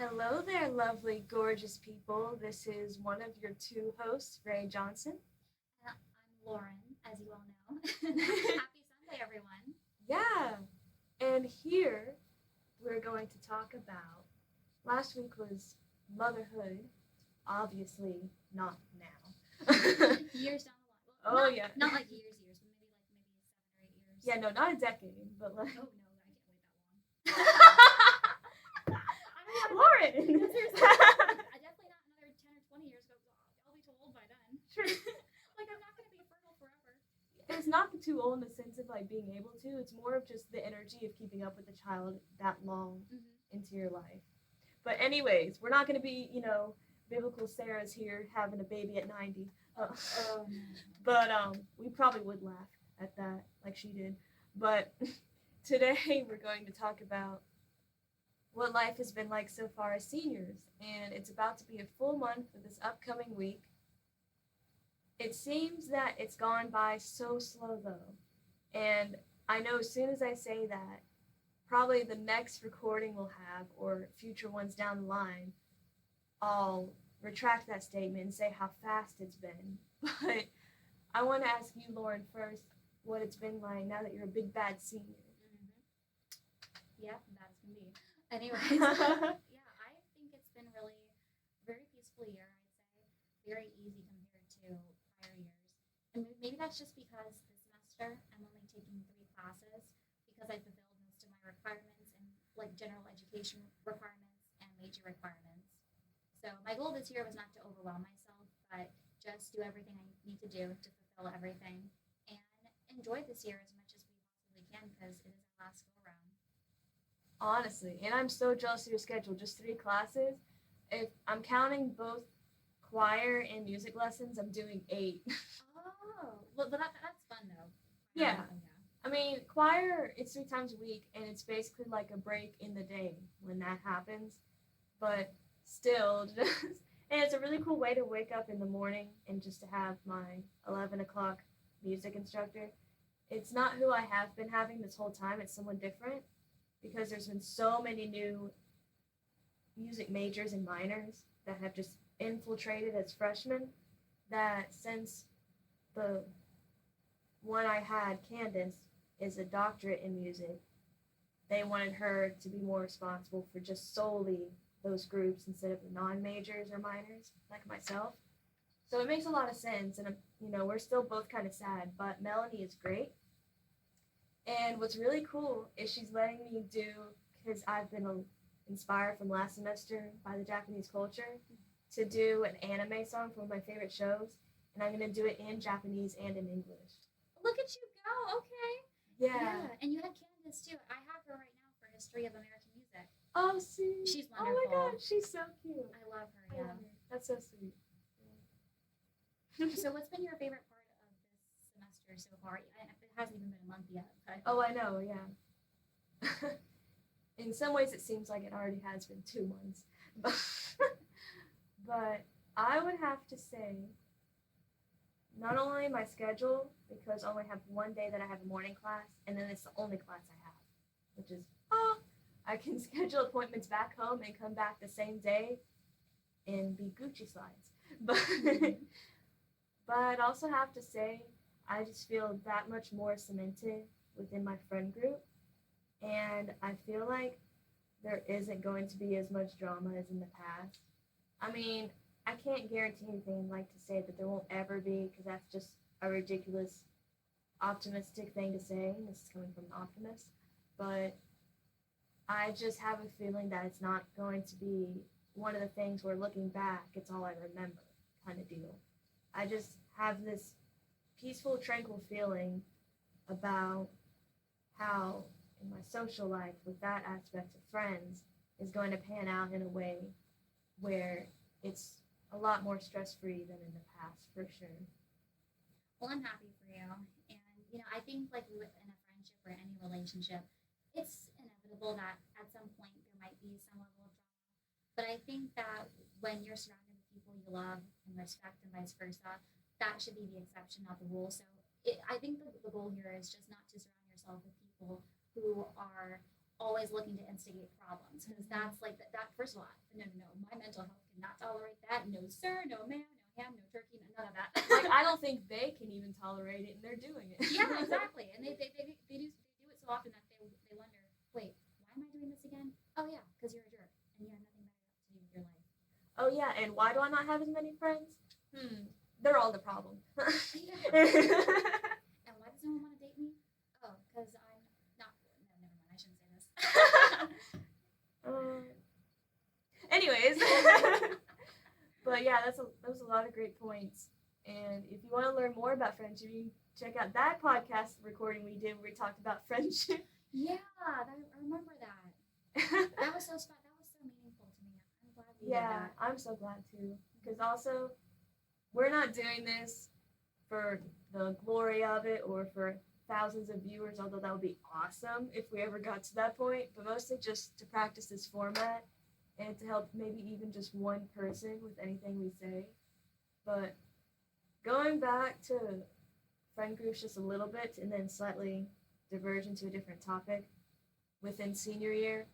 Hello there, lovely, gorgeous people. This is one of your two hosts, Rae Johnson. I'm Lauren, as you all know. Happy Sunday, everyone. Yeah, and here we're going to talk about. Last week was motherhood, obviously not now. Years down the line. Oh, Well, yeah. not like years, but maybe 7 or 8 years. Yeah, no, not a decade, but like. Oh no, I can't wait that long. I don't want to. Lauren! I definitely not another 10 or 20 years ago. I'll be too old by then. True. Like I'm not gonna be fertile forever. It's not the too old in the sense of like being able to. It's more of just the energy of keeping up with the child that long into your life. But anyways, we're not going to be, biblical Sarah's here having a baby at 90. Oh no. But we probably would laugh at that like she did. But today we're going to talk about what life has been like so far as seniors. And it's about to be a full month for this upcoming week. It seems that it's gone by so slow though. And I know as soon as I say that, probably the next recording we'll have, or future ones down the line, I'll retract that statement and say how fast it's been. But I want to ask you, Lauren, first, what it's been like now that you're a big bad senior. Yeah, that's gonna be. Anyways, yeah, I think it's been really very peaceful year. I'd say very easy compared to prior years, and maybe that's just because this semester I'm only taking 3 classes because I fulfilled most of my requirements and like general education requirements and major requirements. So my goal this year was not to overwhelm myself, but just do everything I need to do to fulfill everything and enjoy this year as much as we possibly can because it is our last go around. Honestly, and I'm so jealous of your schedule. Just 3 classes. If I'm counting both choir and music lessons, I'm doing 8. Oh, well, but that's fun though. Yeah. I mean, choir, it's 3 times a week, and it's basically like a break in the day when that happens. But still, and it's a really cool way to wake up in the morning and just to have my 11 o'clock music instructor. It's not who I have been having this whole time, it's someone different because there's been so many new music majors and minors that have just infiltrated as freshmen that since the one I had, Candace, is a doctorate in music, they wanted her to be more responsible for just solely those groups instead of the non-majors or minors like myself. So it makes a lot of sense, and we're still both kind of sad, but Melanie is great. And what's really cool is she's letting me do, because I've been inspired from last semester by the Japanese culture, to do an anime song for one of my favorite shows, and I'm going to do it in Japanese and in English. Look at you go. Okay. Yeah. And you had Candace too. I have her right now for History of American Music. Oh, see. She's Oh my wonderful. god, she's so cute. I love her. I Yeah. love her. That's so sweet. So, what's been your favorite part of this semester so far? It hasn't even been a month yet. But Oh, I know, yeah. In some ways, it seems like it already has been 2 months. But I would have to say, not only my schedule, because I only have one day that I have a morning class, and then it's the only class I have, which is, I can schedule appointments back home and come back the same day and be Gucci slides. But I'd also have to say, I just feel that much more cemented within my friend group, and I feel like there isn't going to be as much drama as in the past. I mean, I can't guarantee anything like to say that there won't ever be, because that's just a ridiculous optimistic thing to say. This is coming from an optimist. But I just have a feeling that it's not going to be one of the things where looking back, it's all I remember kind of deal. I just have this peaceful, tranquil feeling about how in my social life with that aspect of friends is going to pan out in a way where it's a lot more stress-free than in the past, for sure. well, I'm happy for you. And I think like within a friendship or any relationship, it's inevitable that at some point there might be some level of drama. But I think that when you're surrounded with people you love and respect and vice versa, that should be the exception, not the rule. So I think the goal here is just not to surround yourself with people who are always looking to instigate problems because that's like that. First of all, no, my mental health cannot tolerate that. No, sir, no, ma'am, no ham, no turkey, none of that. Like, I don't think they can even tolerate it, and they're doing it. Yeah, exactly. And they do it so often that they wonder, wait, why am I doing this again? Oh yeah, because you're a jerk and you have nothing better to do with your life. Oh yeah, and why do I not have as many friends? They're all the problem. Yeah. And why does no one want to date me? Oh, because I'm not. No, never mind. I shouldn't say this. Anyways, but yeah, that was a lot of great points. And if you want to learn more about friendship, you can check out that podcast recording we did where we talked about friendship. Yeah, I remember that. That was so special. That was so meaningful to me. I'm glad we did Yeah, that. I'm so glad too. Because also, we're not doing this for the glory of it or for thousands of viewers, although that would be awesome if we ever got to that point, but mostly just to practice this format and to help maybe even just one person with anything we say. But going back to friend groups just a little bit and then slightly diverge into a different topic within senior year,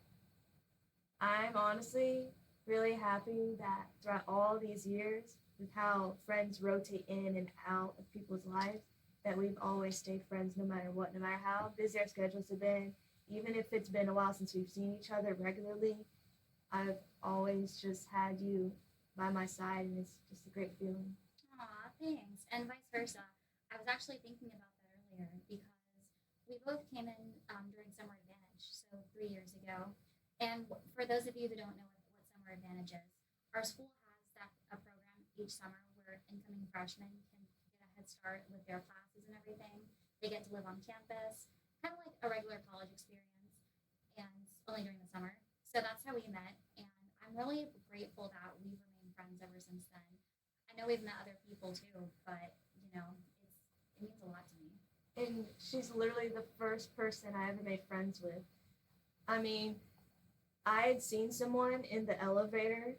I'm honestly really happy that throughout all these years, with how friends rotate in and out of people's lives, that we've always stayed friends no matter what, no matter how busy our schedules have been, even if it's been a while since we've seen each other regularly. I've always just had you by my side, and it's just a great feeling. Aw, thanks. And vice versa. I was actually thinking about that earlier because we both came in during Summer Advantage, so 3 years ago. And for those of you who don't know what Summer Advantage is, our school has a program each summer where incoming freshmen can get a head start with their classes and everything. They get to live on campus, kind of like a regular college experience, and only during the summer. So that's how we met, and I'm really grateful that we've remained friends ever since then. I know we've met other people too, but it means a lot to me. And she's literally the first person I ever made friends with. I mean, I had seen someone in the elevator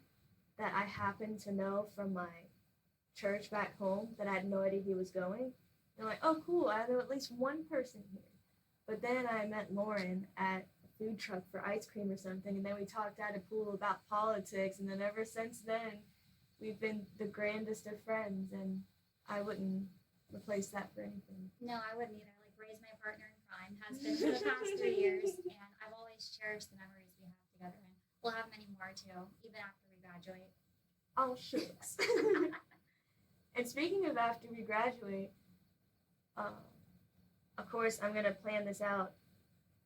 that I happened to know from my church back home that I had no idea he was going. And I'm like, oh, cool, I know at least one person here. But then I met Lauren at a food truck for ice cream or something, and then we talked at a pool about politics, and then ever since then, we've been the grandest of friends, and I wouldn't replace that for anything. No, I wouldn't either. Like, Ray's my partner in crime, has been for the past 3 years, and I've always cherished the memories we have together, and we'll have many more too, even after we graduate. Oh, shucks. And speaking of after we graduate, of course, I'm going to plan this out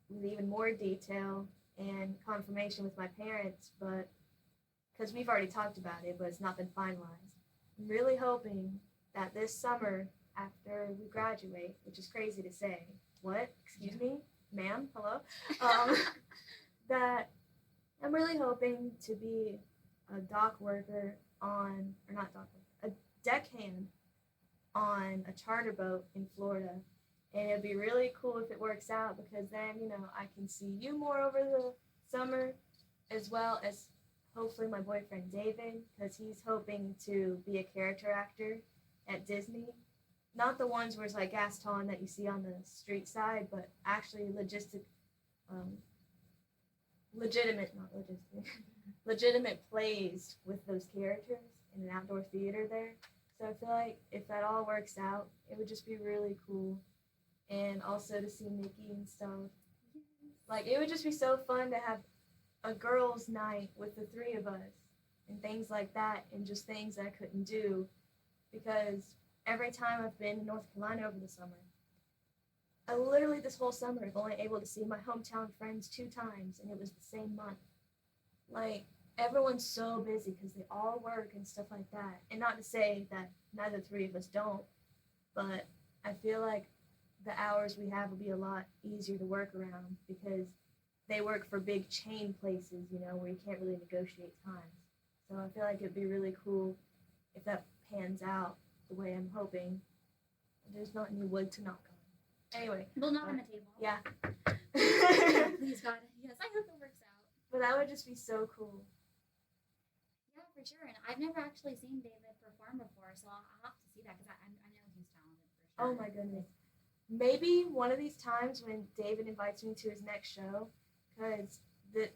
with even more detail and confirmation with my parents, but because we've already talked about it, but it's not been finalized. I'm really hoping that this summer, after we graduate, which is crazy to say, what? Excuse me? Ma'am? Hello? That I'm really hoping to be a dock worker on, or not dock worker, a deckhand on a charter boat in Florida. And it'd be really cool if it works out because then, I can see you more over the summer as well as hopefully my boyfriend David because he's hoping to be a character actor at Disney. Not the ones where it's like Gaston that you see on the street side, but actually legitimate plays with those characters in an outdoor theater there. So I feel like if that all works out, it would just be really cool. And also to see Mickey and stuff. Like, it would just be so fun to have a girls' night with the three of us and things like that and just things that I couldn't do because every time I've been in North Carolina over the summer, I literally this whole summer I've only able to see my hometown friends 2 times and it was the same month. Like, everyone's so busy because they all work and stuff like that. And not to say that neither 3 of us don't, but I feel like the hours we have will be a lot easier to work around because they work for big chain places, where you can't really negotiate times. So I feel like it'd be really cool if that pans out the way I'm hoping. There's not any wood to knock on. Anyway. We'll knock on the table. Yeah. Please, God. Yes, I hope it works out. But that would just be so cool. Yeah, for sure. And I've never actually seen David perform before, so I'll have to see that because I know he's talented for sure. Oh my goodness. Maybe one of these times when David invites me to his next show, because the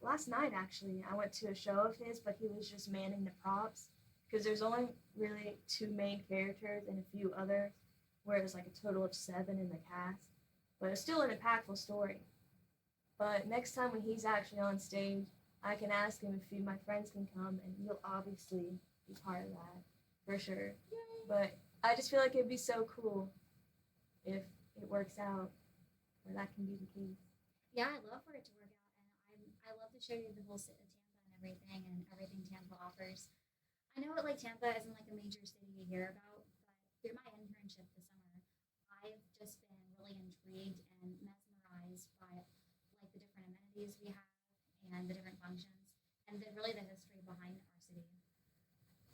last night actually I went to a show of his, but he was just manning the props because there's only really two main characters and a few others, where it's like a total of seven in the cast. But it's still an impactful story. But next time when he's actually on stage, I can ask him if a few of my friends can come, and he'll obviously be part of that for sure. Yay. But I just feel like it'd be so cool if it works out, where that can be the case. Yeah, I love for it to work out, and I love to show you the whole Tampa and everything Tampa offers. I know like Tampa isn't like a major city you hear about, but through my internship this summer, I've just been really intrigued and mesmerized by like the different amenities we have and the different functions and really the history behind our city.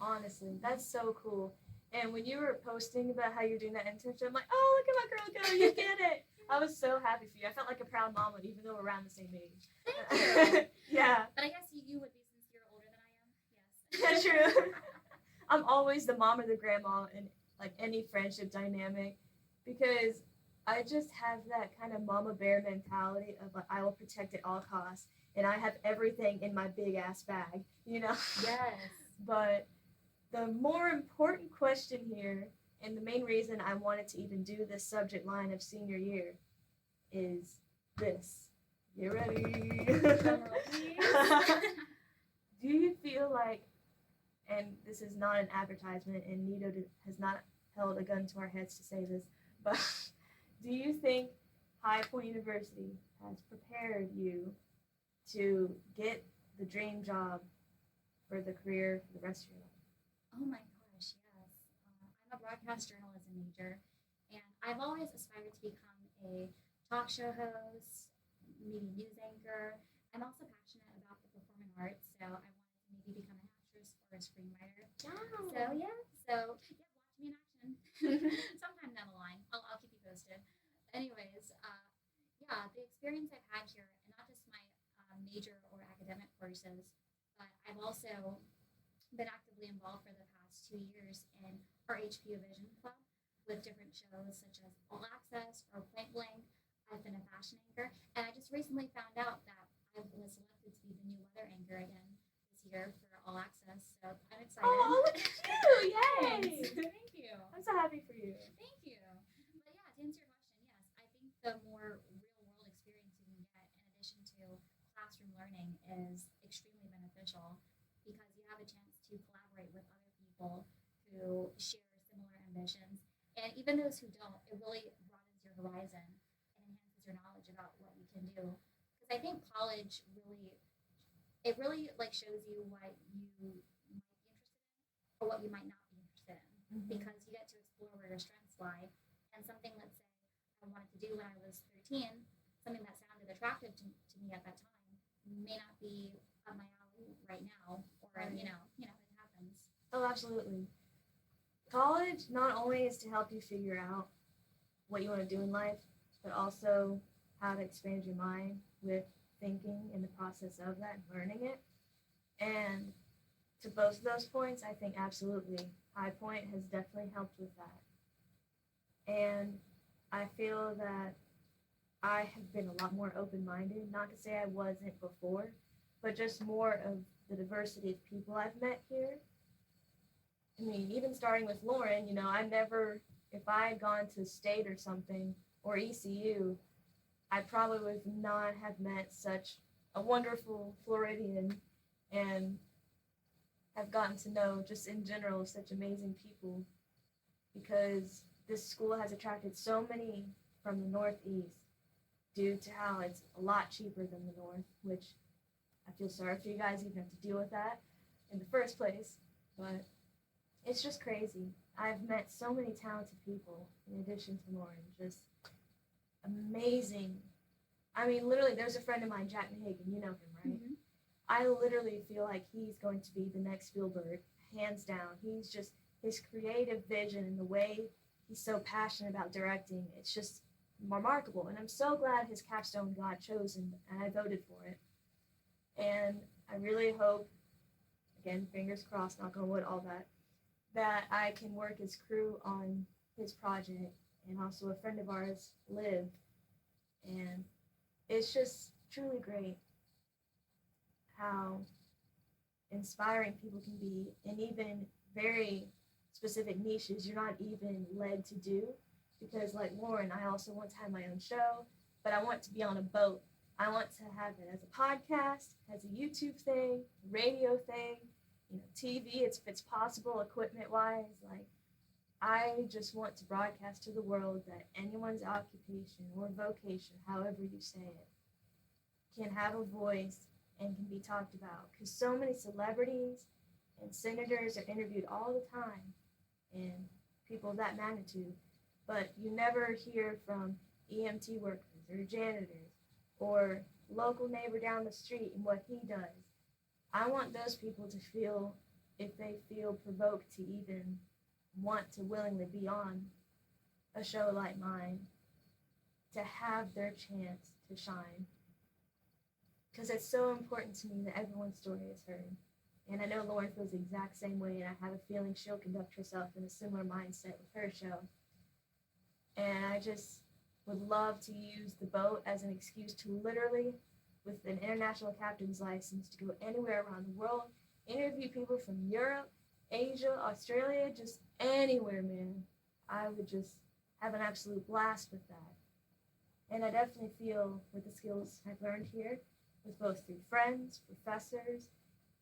Honestly, that's so cool. And when you were posting about how you're doing that internship, I'm like, oh, look at my girl go, you get it. I was so happy for you. I felt like a proud mama, even though we're around the same age. Thank you. Yeah. But I guess you would be since you're older than I am. Yeah, Yes. true. I'm always the mom or the grandma in like any friendship dynamic because I just have that kind of mama bear mentality of like I will protect at all costs and I have everything in my big ass bag, you know? Yes. But the more important question here, and the main reason I wanted to even do this subject line of senior year, is this. You ready? Drum roll, please. Do you feel like, and this is not an advertisement, and Nito has not held a gun to our heads to say this, but do you think High Point University has prepared you to get the dream job for the career for the rest of your life? Oh my gosh, yes. I'm a broadcast journalism major, and I've always aspired to become a talk show host, maybe news anchor. I'm also passionate about the performing arts, so I wanted to maybe become an actress or a screenwriter. Wow. So yeah, watch me in action sometime down the line. I'll keep you posted. Anyways, yeah, the experience I've had here, and not just my major or academic courses, but I've also been actively involved for the past 2 years in our HPU Vision Club with different shows such as All Access or Point Blank. I've been a fashion anchor, and I just recently found out that I was selected to be the new weather anchor again this year for All Access. So I'm excited. Oh, look at you! Thanks. Yay! Thank you. I'm so happy for you. Thank you. But yeah, to answer your question, yes, I think the more real world experience you can get in addition to classroom learning is extremely beneficial because you have a chance to collaborate with other people who share similar ambitions. And even those who don't, it really broadens your horizon and enhances your knowledge about what you can do. Because I think college really, it really like shows you what you might be interested in or what you might not be interested in. Mm-hmm. Because you get to explore where your strengths lie. And something, let's say, I wanted to do when I was 13, something that sounded attractive to me at that time may not be up my alley right now, or Right. it happens. Oh, absolutely. College not only is to help you figure out what you want to do in life, but also how to expand your mind with thinking in the process of that and learning it. And to both of those points, I think absolutely High Point has definitely helped with that. And I feel that I have been a lot more open minded. Not to say I wasn't before, but just more of the diversity of people I've met here. I mean, even starting with Lauren, I never, if I had gone to state or something, or ECU, I probably would not have met such a wonderful Floridian and have gotten to know, just in general, such amazing people because this school has attracted so many from the Northeast due to how it's a lot cheaper than the North, which I feel sorry for you guys even have to deal with that in the first place. But it's just crazy. I've met so many talented people in addition to Lauren. Just amazing. I mean, literally, there's a friend of mine, Jack Mahagan. You know him, right? Mm-hmm. I literally feel like he's going to be the next Spielberg, hands down. He's just, his creative vision and the way he's so passionate about directing, it's just remarkable. And I'm so glad his capstone got chosen and I voted for it. And I really hope, again, fingers crossed, knock on wood, all that I can work as crew on his project. And also a friend of ours, Liv. And it's just truly great how inspiring people can be in even very specific niches you're not even led to do. Because, like Lauren, I also want to have my own show, but I want to be on a boat. I want to have it as a podcast, as a YouTube thing, radio thing, TV. If it's possible, equipment wise. Like, I just want to broadcast to the world that anyone's occupation or vocation, however you say it, can have a voice and can be talked about. Because so many celebrities and senators are interviewed all the time, and people of that magnitude, but you never hear from EMT workers or janitors or local neighbor down the street and what he does. I want those people to feel, if they feel provoked to even want to willingly be on a show like mine, to have their chance to shine. Because it's so important to me that everyone's story is heard. And I know Lauren feels the exact same way, and I have a feeling she'll conduct herself in a similar mindset with her show. And I just would love to use the boat as an excuse to literally, with an international captain's license, to go anywhere around the world, interview people from Europe, Asia, Australia, just anywhere, man. I would just have an absolute blast with that. And I definitely feel with the skills I've learned here, with both through friends, professors,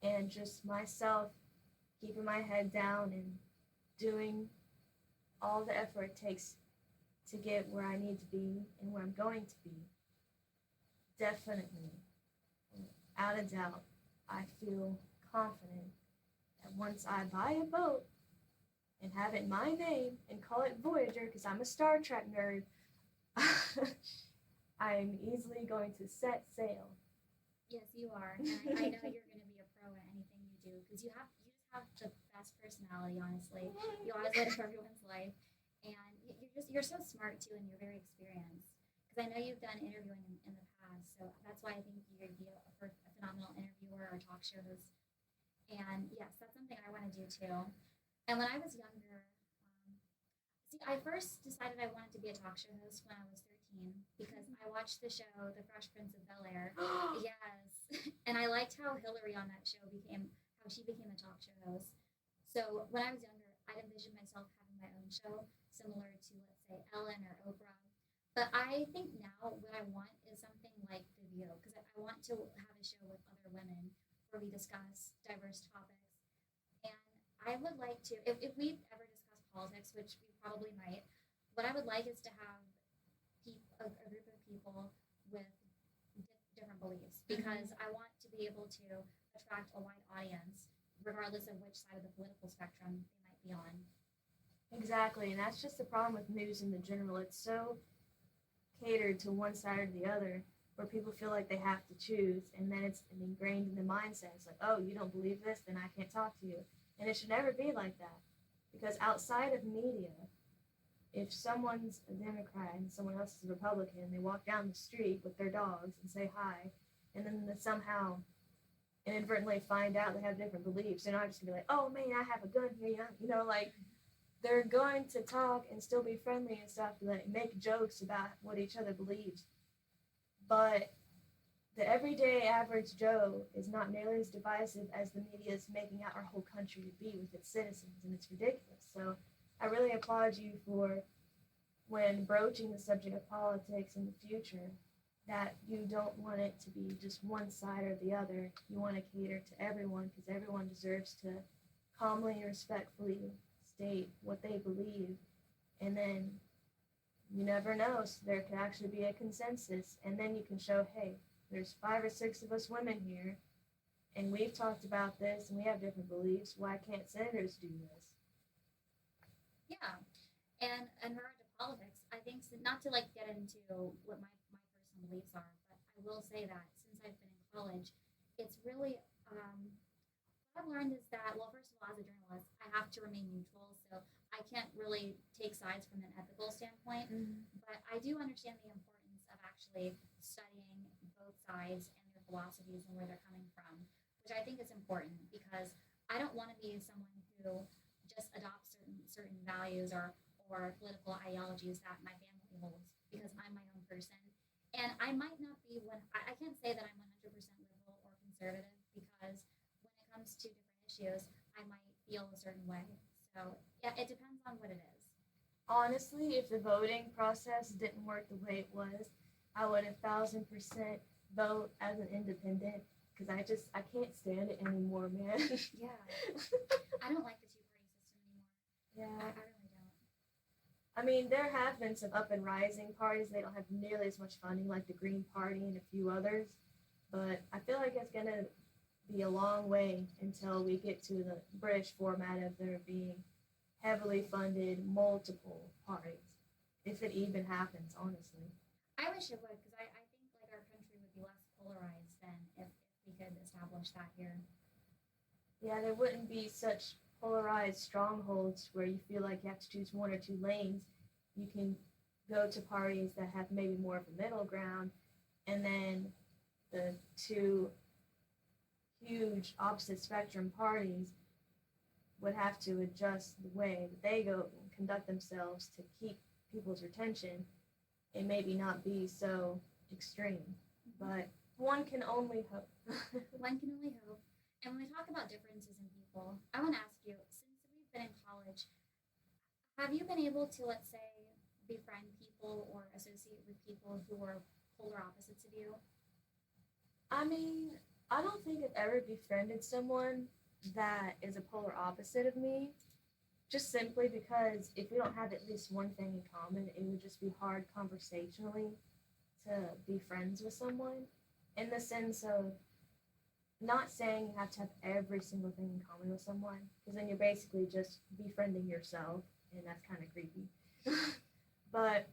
and just myself keeping my head down and doing all the effort it takes to get where I need to be and where I'm going to be. Definitely, without a doubt, I feel confident that once I buy a boat and have it my name and call it Voyager because I'm a Star Trek nerd, I'm easily going to set sail. Yes, you are. And I know you're going to be a pro at anything you do because you just have the best personality, honestly. You always light up everyone's life. And you're so smart too, and you're very experienced. Because I know you've done interviewing in the past, so that's why I think you'd be a phenomenal interviewer or talk show host. And yes, that's something I want to do too. And when I was younger, see, I first decided I wanted to be a talk show host when I was 13 because I watched the show The Fresh Prince of Bel Air. Yes, and I liked how Hillary on that show how she became a talk show host. So when I was younger, I envisioned myself having my own show, similar to, let's say, Ellen or Oprah. But I think now what I want is something like The View because I want to have a show with other women where we discuss diverse topics. And I would like to, if we ever discuss politics, which we probably might, what I would like is to have a group of people with different beliefs because I want to be able to attract a wide audience, regardless of which side of the political spectrum they might be on. Exactly, and that's just the problem with news in the general. It's so catered to one side or the other, where people feel like they have to choose, and then it's ingrained in the mindset. It's like, oh, you don't believe this, then I can't talk to you. And it should never be like that. Because outside of media, if someone's a Democrat and someone else is a Republican, and they walk down the street with their dogs and say hi, and then they somehow inadvertently find out they have different beliefs, they're not just gonna be like, oh man, I have a gun here, like they're going to talk and still be friendly and stuff, like make jokes about what each other believes. But the everyday average Joe is not nearly as divisive as the media is making out our whole country to be with its citizens, and it's ridiculous. So I really applaud you for, when broaching the subject of politics in the future, that you don't want it to be just one side or the other. You want to cater to everyone because everyone deserves to calmly and respectfully state what they believe. And then you never know, so there could actually be a consensus. And then you can show, hey, there's 5 or 6 of us women here, and we've talked about this, and we have different beliefs. Why can't senators do this? Yeah, and in regard to politics, I think not to like get into what my personal beliefs are, but I will say that since I've been in college, it's really what I've learned is that, well, first of all, as a journalist, I have to remain neutral, so I can't really take sides from an ethical standpoint. But I do understand the importance of actually studying both sides and their philosophies and where they're coming from, which I think is important because I don't want to be someone who just adopts certain values or political ideologies that my family holds because I'm my own person. And I might not be one, I can't say that I'm 100% liberal or conservative because when it comes to different issues, I might feel a certain way. So, yeah, it depends on what it is. Honestly, if the voting process didn't work the way it was, I would 1,000% vote as an independent because I can't stand it anymore, man. Yeah. I don't like the two party system anymore. I Yeah. really don't. I mean, there have been some up and rising parties. They don't have nearly as much funding like the Green Party and a few others. But I feel like it's going to be a long way until we get to the British format of there being heavily funded multiple parties. If it even happens, honestly. I wish it would because I think like our country would be less polarized than if we could establish that here. Yeah, there wouldn't be such polarized strongholds where you feel like you have to choose one or two lanes. You can go to parties that have maybe more of a middle ground, and then the two huge opposite spectrum parties would have to adjust the way that they go and conduct themselves to keep people's attention and maybe not be so extreme. But one can only hope. One can only hope. And when we talk about differences in people, I want to ask you, since we've been in college, have you been able to, let's say, befriend people or associate with people who are polar opposites of you? I mean, I don't think I've ever befriended someone that is a polar opposite of me, just simply because if we don't have at least one thing in common, it would just be hard conversationally to be friends with someone in the sense of not saying you have to have every single thing in common with someone, because then you're basically just befriending yourself, and that's kind of creepy. But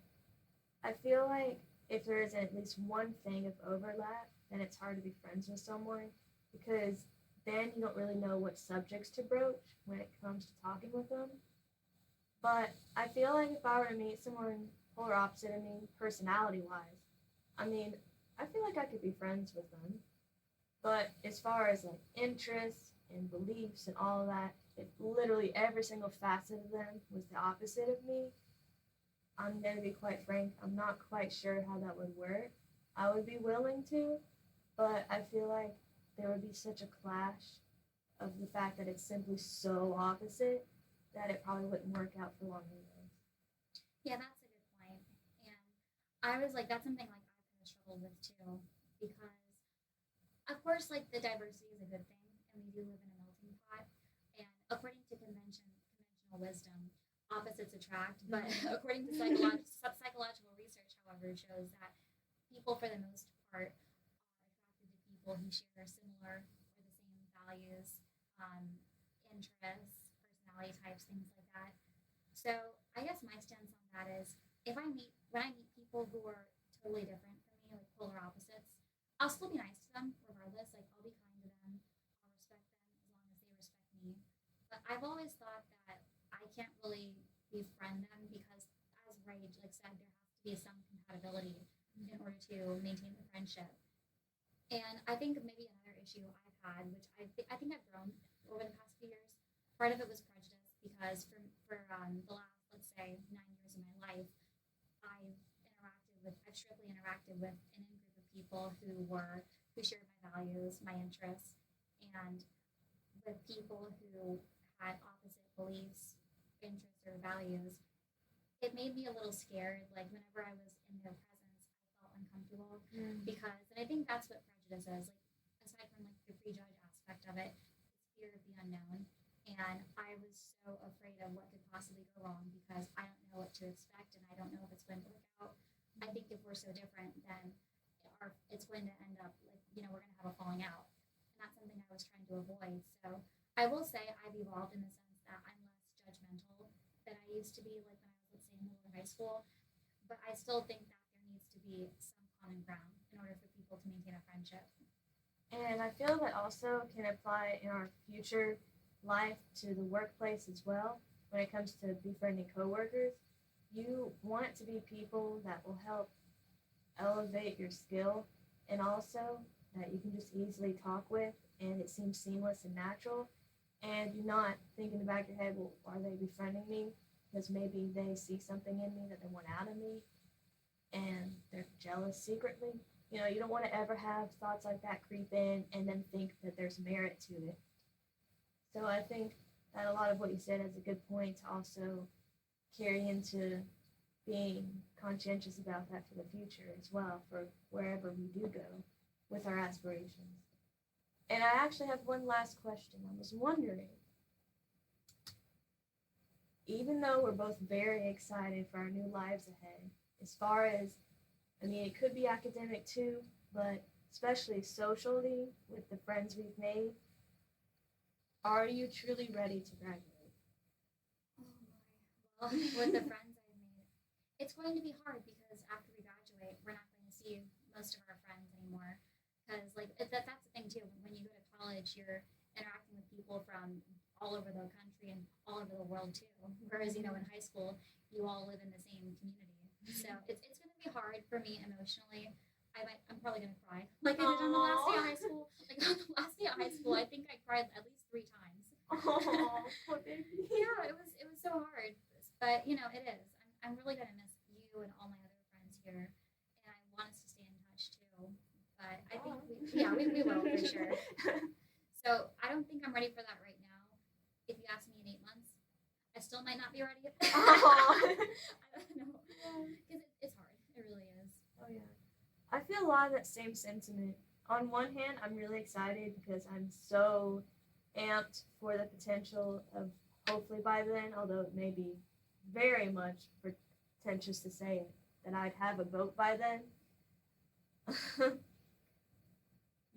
I feel like if there is at least one thing of overlap, then it's hard to be friends with someone because then you don't really know what subjects to broach when it comes to talking with them. But I feel like if I were to meet someone polar opposite of me, personality wise, I mean, I feel like I could be friends with them. But as far as like interests and beliefs and all of that, if literally every single facet of them was the opposite of me, I'm gonna be quite frank, I'm not quite sure how that would work. I would be willing to, but I feel like there would be such a clash of the fact that it's simply so opposite that it probably wouldn't work out for long anyways. Yeah, that's a good point. And I was like, that's something like I've kind of struggled with too, because of course, like the diversity is a good thing, and we do live in a melting pot. And according to conventional wisdom, opposites attract. But according to psychological research, however, shows that people, for the most part, are attracted to people who share similar or the same values, um, interests, personality types, things like that. So I guess my stance on that is if I meet when I meet people who are totally different from me, like polar opposites, I'll still be nice to them regardless. Like I'll be kind to them, I'll respect them as long as they respect me. But I've always thought that I can't really befriend them because, as Rage like said, there has to be some compatibility in order to maintain the friendship. And I think maybe another issue I've had, which I think I've grown over the past few years, part of it was prejudice because for the last, let's say, 9 years of my life, I've strictly interacted with an in group of people who shared my values, my interests, and with people who had opposite beliefs, interests, or values. It made me a little scared. Like whenever I was in their presence, I felt uncomfortable Mm. because, and I think that's what prejudice is. Like aside from like the prejudge aspect of it, it's fear of the unknown. And I was so afraid of what could possibly go wrong because I don't know what to expect and I don't know if it's going to work out. I think if we're so different, then it's going to end up like we're going to have a falling out, and that's something I was trying to avoid. So I will say I've evolved in the sense that I'm less judgmental than I used to be, like when I was, let's say, in middle or high school. But I still think that there needs to be some common ground in order for people to maintain a friendship. And I feel that also can apply in our future life to the workplace as well when it comes to befriending coworkers. You want it to be people that will help elevate your skill and also that you can just easily talk with and it seems seamless and natural. And you're not thinking in the back of your head, well, are they befriending me? Because maybe they see something in me that they want out of me. and they're jealous secretly. You know, you don't want to ever have thoughts like that creep in and then think that there's merit to it. So I think that a lot of what you said is a good point to also carry into being conscientious about that for the future as well, for wherever we do go with our aspirations. And I actually have one last question. I was wondering, even though we're both very excited for our new lives ahead, as far as, I mean, it could be academic too, but especially socially with the friends we've made, are you truly ready to graduate? Oh my. Well, with the friends I've made, it's going to be hard because after we graduate, we're not going to see most of our friends anymore. Because like that's the thing too. When you go to college, you're interacting with people from all over the country and all over the world too. Whereas in high school, you all live in the same community. So it's going to be hard for me emotionally. I'm probably going to cry like I did on the last day of high school. Like on the last day of high school, I think I cried at least 3 times. Oh, poor baby. Yeah, it was so hard, but it is. I'm really gonna miss you and all my other friends here, and I want us to stay in touch too. But I think we will for sure. So I don't think I'm ready for that right now. If you ask me in 8 months, I still might not be ready. Oh. I don't know because it's hard. It really is. Oh yeah. I feel a lot of that same sentiment. On one hand, I'm really excited because I'm so amped for the potential of hopefully by then, although it may be very much pretentious to say it, that I'd have a vote by then.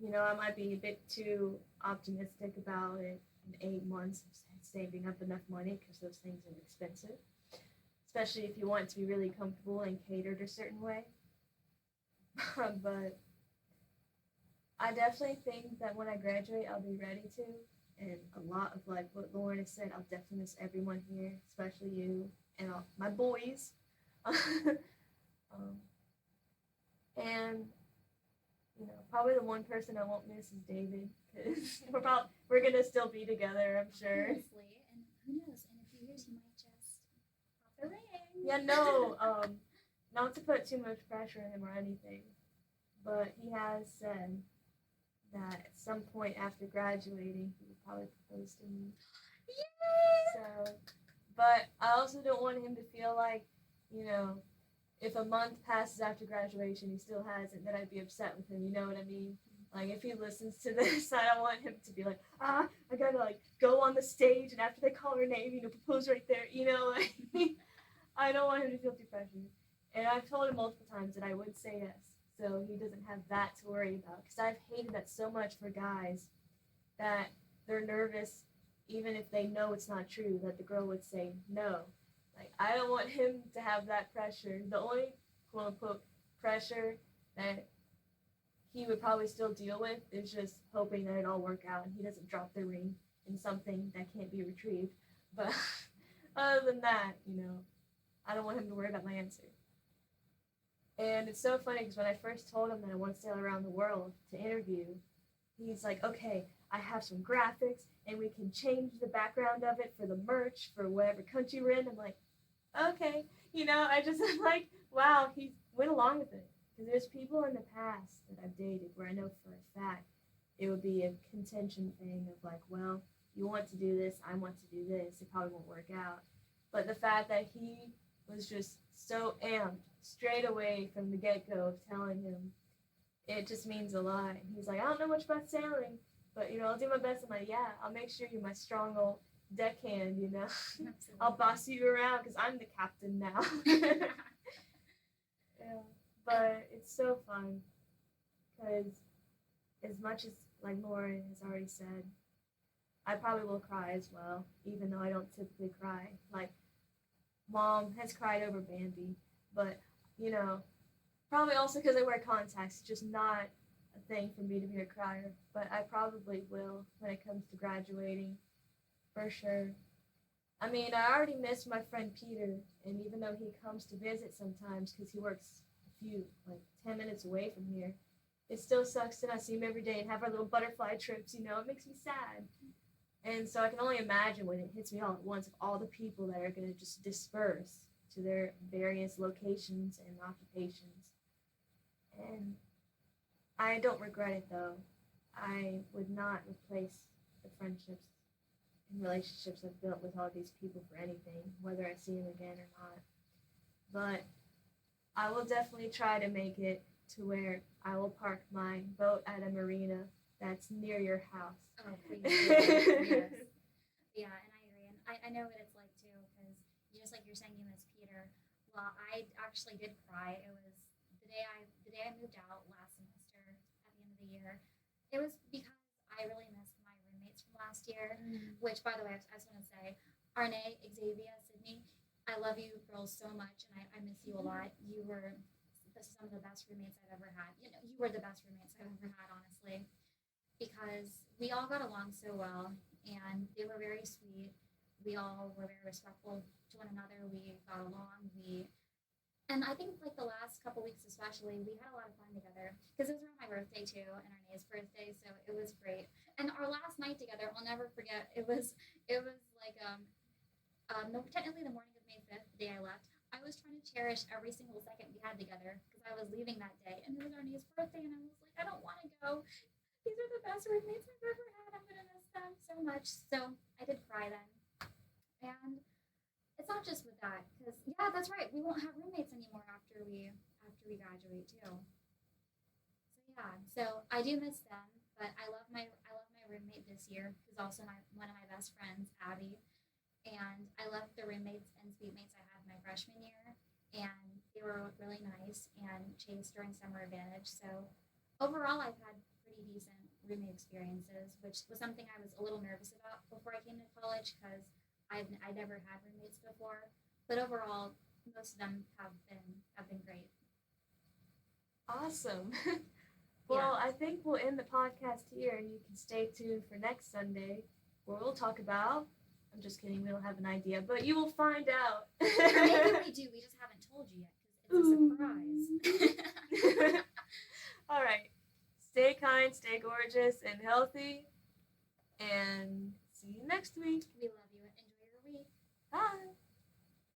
You know, I might be a bit too optimistic about it in 8 months of saving up enough money because those things are expensive, especially if you want it to be really comfortable and catered a certain way. But I definitely think that when I graduate, I'll be ready to. And a lot of like what Lauren has said, I'll definitely miss everyone here, especially you and all my boys. And probably the one person I won't miss is David because we're gonna still be together, I'm sure. Honestly, and who knows? In a few years, you might just pop a ring. Yeah, no, not to put too much pressure on him or anything, but he has said that at some point after graduating, he would probably propose to me. Yay! So, but I also don't want him to feel like, you know, if a month passes after graduation, he still hasn't, then I'd be upset with him. You know what I mean? Like if he listens to this, I don't want him to be like, I gotta like go on the stage and after they call her name, propose right there. Like I don't want him to feel too pressured. And I've told him multiple times that I would say yes, so he doesn't have that to worry about. Because I've hated that so much for guys that they're nervous, even if they know it's not true, that the girl would say no. Like I don't want him to have that pressure. The only quote unquote pressure that he would probably still deal with is just hoping that it all work out and he doesn't drop the ring in something that can't be retrieved. But other than that, I don't want him to worry about my answer. And it's so funny because when I first told him that I want to sail around the world to interview, he's like, okay, I have some graphics and we can change the background of it for the merch for whatever country we're in. I'm like, okay. I just am like, wow, he went along with it. Because there's people in the past that I've dated where I know for a fact it would be a contention thing of like, well, you want to do this, I want to do this, it probably won't work out. But the fact that he was just so amped straight away from the get-go of telling him, it just means a lot. And he's like, I don't know much about sailing, but I'll do my best. I'm like, yeah, I'll make sure you're my strong old deckhand, I'll boss you around because I'm the captain now. Yeah, but it's so fun because as much as like Lauren has already said, I probably will cry as well, even though I don't typically cry. Like Mom has cried over Bambi, but probably also because I wear contacts, it's just not a thing for me to be a crier. But I probably will when it comes to graduating, for sure. I mean, I already miss my friend Peter, and even though he comes to visit sometimes because he works a few, like 10 minutes away from here, it still sucks to not see him every day and have our little butterfly trips, it makes me sad. And so I can only imagine when it hits me all at once of all the people that are going to just disperse to their various locations and occupations. And I don't regret it though. I would not replace the friendships and relationships I've built with all these people for anything, whether I see them again or not. But I will definitely try to make it to where I will park my boat at a marina that's near your house. Oh, please. Yes. Yeah, and I agree. And I know what it's like too, because just like you're saying, you miss Peter. Well, I actually did cry. It was the day I moved out last semester at the end of the year. It was because I really missed my roommates from last year. Which, by the way, I just want to say, Arne, Xavier, Sydney, I love you girls so much, and I miss you a lot. You were some of the best roommates I've ever had. You know, you were the best roommates I've ever had, honestly, because we all got along so well, and they were very sweet. We all were very respectful to one another. We got along. And I think like the last couple weeks especially, we had a lot of fun together because it was around my birthday too, and Arne's birthday, so it was great. And our last night together, I'll never forget. It was like no, technically the morning of May 5th, the day I left. I was trying to cherish every single second we had together because I was leaving that day, and it was Arne's birthday, and I was like, I don't want to go. These are the best roommates I've ever had. I'm gonna miss them so much. So I did cry then, and it's not just with that, because yeah, that's right. We won't have roommates anymore after we graduate too. So yeah, so I do miss them, but I love my roommate this year, who's also one of my best friends, Abby, and I left the roommates and suite mates I had my freshman year, and they were really nice and chased during summer advantage. So overall, I've had pretty decent roommate experiences, which was something I was a little nervous about before I came to college because I never had roommates before, but overall, most of them have been great. Awesome. Yeah. Well, I think we'll end the podcast here, and you can stay tuned for next Sunday, where we'll talk about. I'm just kidding. We don't have an idea, but you will find out. Or maybe we do. We just haven't told you yet because it's a surprise. All right. Stay kind, stay gorgeous, and healthy. And see you next week. We love you. Enjoy your week. Bye.